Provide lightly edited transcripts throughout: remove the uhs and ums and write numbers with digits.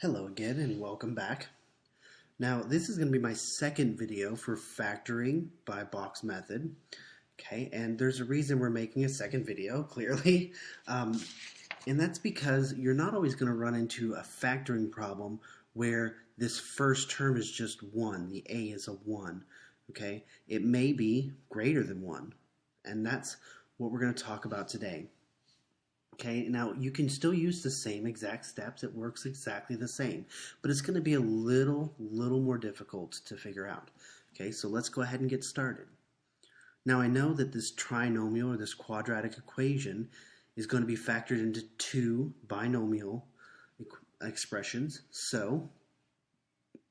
Hello again and welcome back. Now this is going to be my second video for factoring by box method. Okay, and there's a reason we're making a second video, clearly. And that's because you're not always going to run into a factoring problem where this first term is just 1, the a is a 1. Okay, it may be greater than 1, and that's what we're going to talk about today. Okay, now you can still use the same exact steps. It works exactly the same, but it's going to be a little more difficult to figure out. Okay, so let's go ahead and get started. Now I know that this trinomial or this quadratic equation is going to be factored into two binomial expressions. So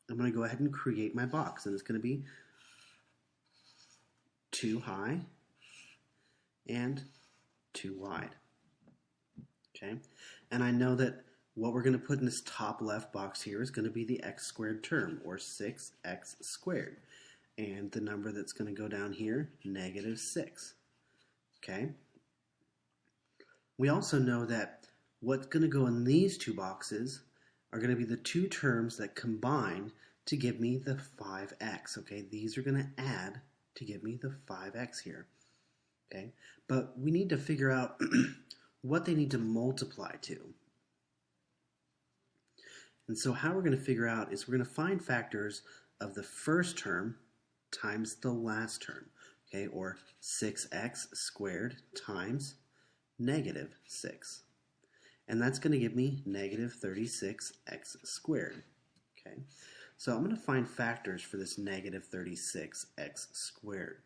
I'm going to go ahead and create my box, and it's going to be 2 high and 2 wide. Okay, and I know that what we're going to put in this top left box here is going to be the x squared term, or 6x squared. And the number that's going to go down here, -6. Okay, we also know that what's going to go in these two boxes are going to be the two terms that combine to give me the 5x. Okay, these are going to add to give me the 5x here. Okay, but we need to figure out what they need to multiply to. And so how we're going to figure out is we're going to find factors of the first term times the last term, okay, or 6x squared times -6. And that's going to give me -36x squared. Okay, so I'm going to find factors for this -36x squared.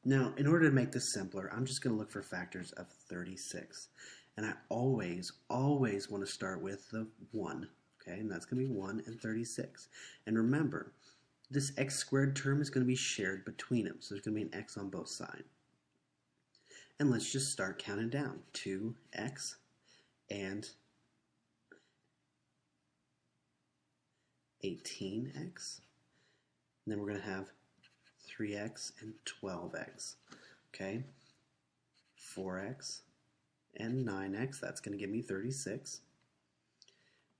Now, in order to make this simpler, I'm just going to look for factors of 36. And I always want to start with the 1. Okay, and that's going to be 1 and 36. And remember, this x squared term is going to be shared between them. So there's going to be an x on both sides. And let's just start counting down. 2x and 18x. And then we're going to have 3x and 12x. Okay, 4x and 9x, that's going to give me 36.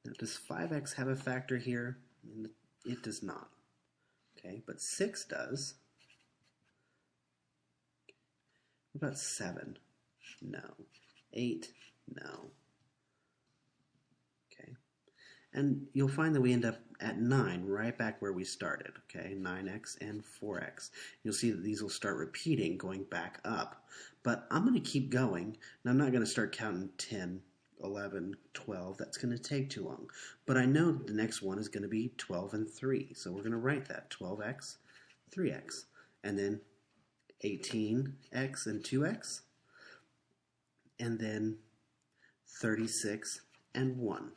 Now, does 5x have a factor here? It does not. Okay, but 6 does. What about 7? No. 8? No. Okay, and you'll find that we end up at 9, right back where we started, okay, 9x and 4x. You'll see that these will start repeating, going back up. But I'm going to keep going, and I'm not going to start counting 10, 11, 12. That's going to take too long. But I know the next one is going to be 12 and 3, so we're going to write that, 12x, 3x, and then 18x and 2x, and then 36 and 1.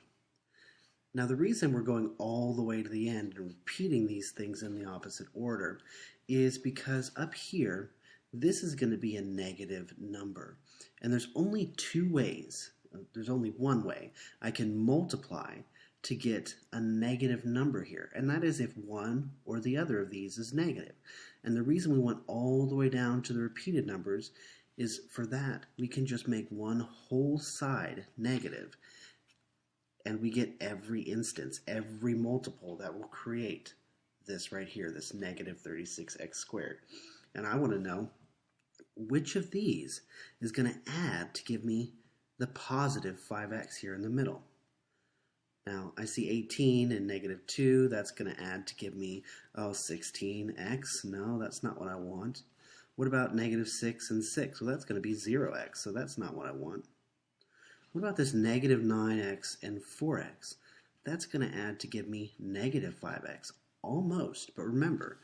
Now the reason we're going all the way to the end and repeating these things in the opposite order is because up here, this is going to be a negative number. And there's only two ways, there's only one way I can multiply to get a negative number here. And that is if one or the other of these is negative. And the reason we went all the way down to the repeated numbers is for that we can just make one whole side negative. And we get every instance, every multiple that will create this right here, this -36x squared. And I want to know which of these is going to add to give me the positive 5x here in the middle. Now, I see 18 and -2. That's going to add to give me, 16x. No, that's not what I want. What about -6 and 6? Well, that's going to be 0x, so that's not what I want. What about this -9x and 4x? That's going to add to give me -5x. Almost, but remember,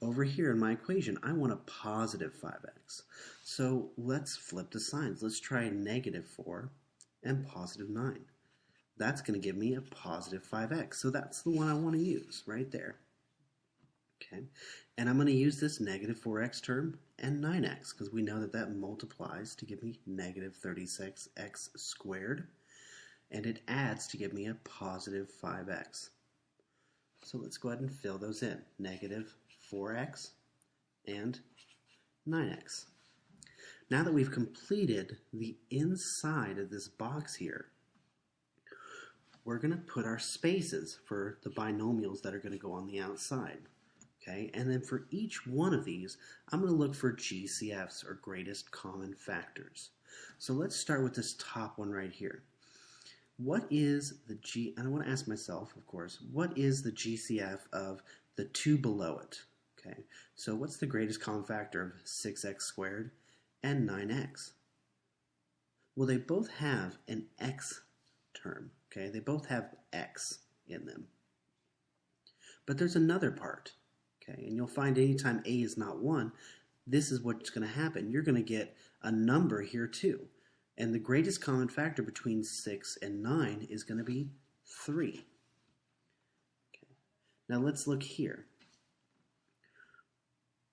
over here in my equation, I want a positive 5x. So let's flip the signs. Let's try -4 and +9. That's going to give me a positive 5x. So that's the one I want to use right there. Okay, and I'm going to use this -4x term and 9x because we know that that multiplies to give me -36x squared, and it adds to give me a positive 5x. So let's go ahead and fill those in, -4x and 9x. Now that we've completed the inside of this box here, we're going to put our spaces for the binomials that are going to go on the outside. Okay, and then for each one of these, I'm going to look for GCFs, or greatest common factors. So let's start with this top one right here. What is the and I want to ask myself, of course, what is the GCF of the two below it? Okay, so what's the greatest common factor of 6x squared and 9x? Well, they both have an x term, okay? They both have x in them. But there's another part, okay? And you'll find anytime a is not 1, this is what's going to happen. You're going to get a number here too. And the greatest common factor between 6 and 9 is going to be 3. Okay. Now let's look here.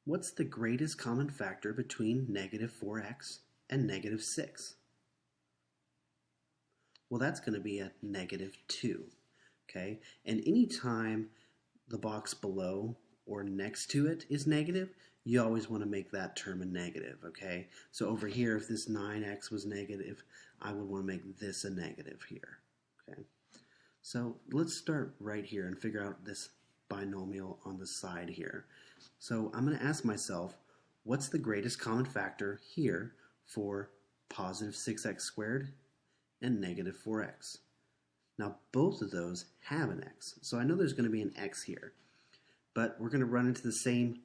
What's the greatest common factor between negative 4x and negative 6? Well, that's going to be a negative 2. Okay? And anytime the box below or next to it is negative, you always want to make that term a negative, okay? So over here, if this 9x was negative, I would want to make this a negative here, okay? So let's start right here and figure out this binomial on the side here. So I'm going to ask myself, what's the greatest common factor here for positive 6x squared and negative 4x? Now, both of those have an x, so I know there's going to be an x here. But we're going to run into the same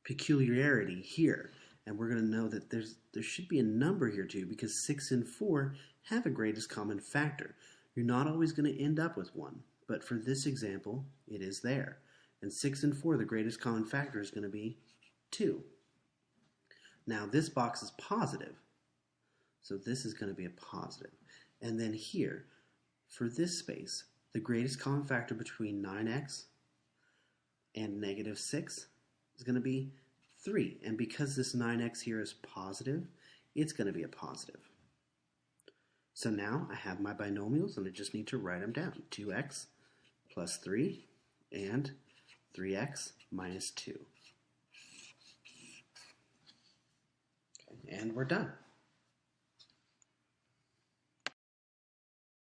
peculiarity here, and we're going to know that there should be a number here too, because 6 and 4 have a greatest common factor. You're not always going to end up with 1, but for this example, it is there. And 6 and 4, the greatest common factor is going to be 2. Now this box is positive, so this is going to be a positive. And then here, for this space, the greatest common factor between 9x and negative 6 is going to be 3. And because this 9x here is positive, it's going to be a positive. So now I have my binomials, and I just need to write them down. 2x plus 3 and 3x minus 2. Okay, and we're done.